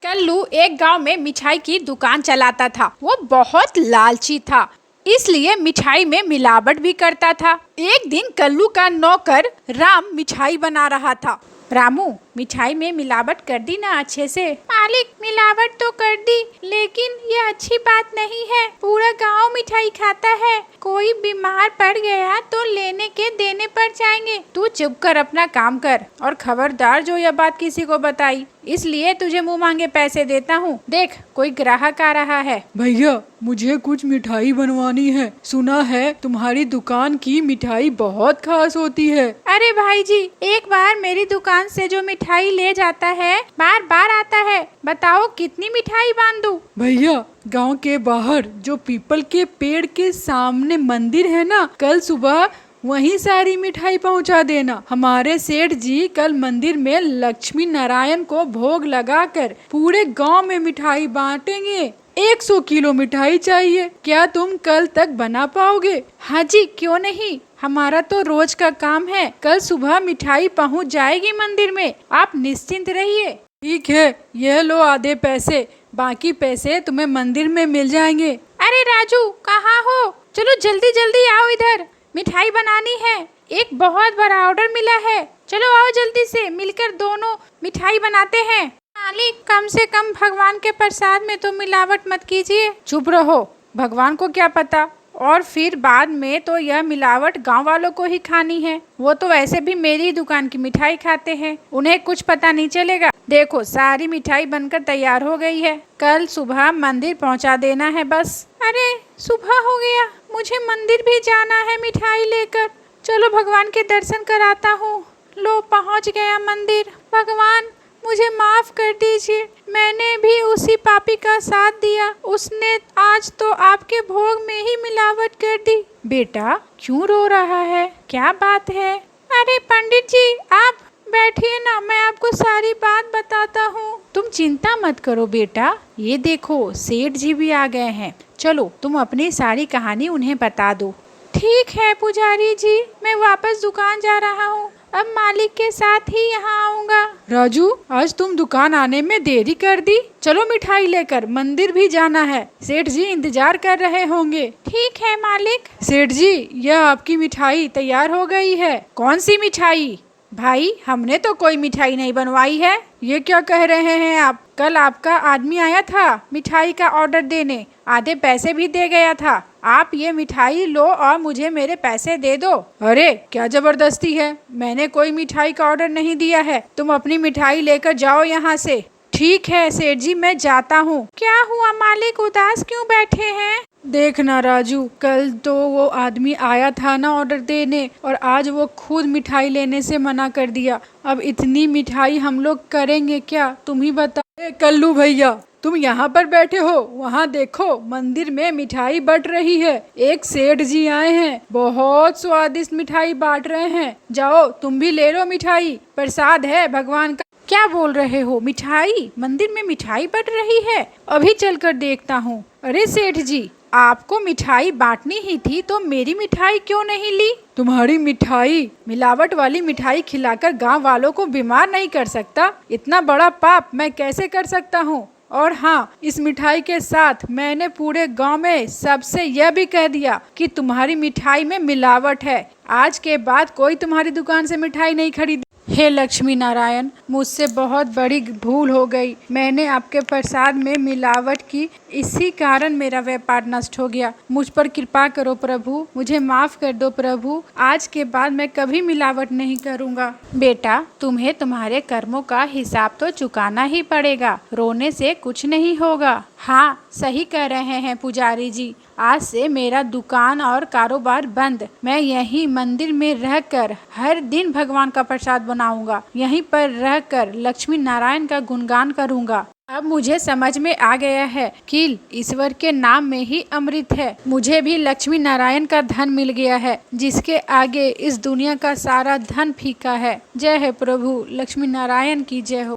कल्लू एक गांव में मिठाई की दुकान चलाता था। वो बहुत लालची था, इसलिए मिठाई में मिलावट भी करता था। एक दिन कल्लू का नौकर राम मिठाई बना रहा था। रामू, मिठाई में मिलावट कर दी ना अच्छे से? मालिक, मिलावट तो कर दी, लेकिन ये अच्छी बात नहीं है। पूरा गांव मिठाई खाता है, कोई बीमार पड़ गया तो लेने के देने पड़ जाएंगे। तू चुप कर अपना काम कर, और खबरदार जो यह बात किसी को बताई, इसलिए तुझे मुंह मांगे पैसे देता हूँ। देख, कोई ग्राहक आ रहा है। भैया, मुझे कुछ मिठाई बनवानी है। सुना है तुम्हारी दुकान की मिठाई बहुत खास होती है। अरे भाई जी, एक बार मेरी दुकान से जो मिठाई ले जाता है बार बार आता है। बताओ कितनी मिठाई बांधूं? भैया, गांव के बाहर जो पीपल के पेड़ के सामने मंदिर है ना, कल सुबह वहीं सारी मिठाई पहुंचा देना। हमारे सेठ जी कल मंदिर में लक्ष्मी नारायण को भोग लगाकर पूरे गांव में मिठाई बांटेंगे। 100 किलो मिठाई चाहिए। क्या तुम कल तक बना पाओगे? हाँ जी, क्यों नहीं, हमारा तो रोज का काम है। कल सुबह मिठाई पहुंच जाएगी मंदिर में, आप निश्चिंत रहिए। ठीक है, यह लो आधे पैसे, बाकी पैसे तुम्हें मंदिर में मिल जाएंगे। अरे राजू, कहाँ हो? चलो जल्दी जल्दी आओ इधर, मिठाई बनानी है। एक बहुत बड़ा ऑर्डर मिला है, चलो आओ जल्दी से, मिलकर दोनों मिठाई बनाते हैं। मालिक, कम से कम भगवान के प्रसाद में तो मिलावट मत कीजिए। चुप रहो, भगवान को क्या पता, और फिर बाद में तो यह मिलावट गांव वालों को ही खानी है। वो तो वैसे भी मेरी दुकान की मिठाई खाते हैं, उन्हें कुछ पता नहीं चलेगा। देखो, सारी मिठाई बनकर तैयार हो गई है, कल सुबह मंदिर पहुंचा देना है बस। अरे सुबह हो गया, मुझे मंदिर भी जाना है मिठाई लेकर। चलो भगवान के दर्शन कराता हूँ। लो, पहुँच गया मंदिर। भगवान, मुझे माफ कर दीजिए, मैंने भी उसी पापी का साथ दिया, उसने आज तो आपके भोग में ही मिलावट कर दी। बेटा, क्यों रो रहा है? क्या बात है? अरे पंडित जी, आप बैठिए ना, मैं आपको सारी बात बताता हूँ। तुम चिंता मत करो बेटा, ये देखो सेठ जी भी आ गए हैं। चलो, तुम अपनी सारी कहानी उन्हें बता दो। ठीक है पुजारी जी, मैं वापस दुकान जा रहा हूँ, अब मालिक के साथ ही यहाँ आऊँगा। राजू, आज तुम दुकान आने में देरी कर दी। चलो मिठाई लेकर, मंदिर भी जाना है, सेठ जी इंतजार कर रहे होंगे। ठीक है मालिक। सेठ जी, यह आपकी मिठाई तैयार हो गई है। कौन सी मिठाई? भाई, हमने तो कोई मिठाई नहीं बनवाई है। ये क्या कह रहे हैं आप? कल आपका आदमी आया था मिठाई का ऑर्डर देने, आधे पैसे भी दे गया था। आप ये मिठाई लो और मुझे मेरे पैसे दे दो। अरे क्या जबरदस्ती है, मैंने कोई मिठाई का ऑर्डर नहीं दिया है। तुम अपनी मिठाई लेकर जाओ यहाँ से। ठीक है सेठ जी, मैं जाता हूँ। क्या हुआ मालिक, उदास क्यों बैठे हैं? देखना राजू, कल तो वो आदमी आया था ना ऑर्डर देने, और आज वो खुद मिठाई लेने से मना कर दिया। अब इतनी मिठाई हम लोग करेंगे क्या, तुम ही बताओ। कल्लू भैया, तुम यहाँ पर बैठे हो, वहाँ देखो मंदिर में मिठाई बट रही है। एक सेठ जी आए हैं, बहुत स्वादिष्ट मिठाई बांट रहे हैं। जाओ तुम भी ले लो मिठाई, प्रसाद है भगवान का। क्या बोल रहे हो? मिठाई? मंदिर में मिठाई बट रही है? अभी चलकर देखता हूँ। अरे सेठ जी, आपको मिठाई बांटनी ही थी तो मेरी मिठाई क्यों नहीं ली? तुम्हारी मिठाई, मिलावट वाली मिठाई खिलाकर गांव वालों को बीमार नहीं कर सकता। इतना बड़ा पाप मैं कैसे कर सकता हूँ? और हाँ, इस मिठाई के साथ मैंने पूरे गांव में सबसे यह भी कह दिया कि तुम्हारी मिठाई में मिलावट है। आज के बाद कोई तुम्हारी दुकान से मिठाई नहीं खरीदे। हे लक्ष्मी नारायण, मुझसे बहुत बड़ी भूल हो गई। मैंने आपके प्रसाद में मिलावट की, इसी कारण मेरा व्यापार नष्ट हो गया। मुझ पर कृपा करो प्रभु, मुझे माफ कर दो प्रभु। आज के बाद मैं कभी मिलावट नहीं करूँगा। बेटा, तुम्हें तुम्हारे कर्मों का हिसाब तो चुकाना ही पड़ेगा, रोने से कुछ नहीं होगा। हाँ, सही कह रहे हैं पुजारी जी, आज से मेरा दुकान और कारोबार बंद। मैं यहीं मंदिर में रहकर हर दिन भगवान का प्रसाद बनाऊंगा, यहीं पर रहकर लक्ष्मी नारायण का गुणगान करूंगा। अब मुझे समझ में आ गया है कि ईश्वर के नाम में ही अमृत है। मुझे भी लक्ष्मी नारायण का धन मिल गया है, जिसके आगे इस दुनिया का सारा धन फीका है। जय है प्रभु, लक्ष्मी नारायण की जय हो।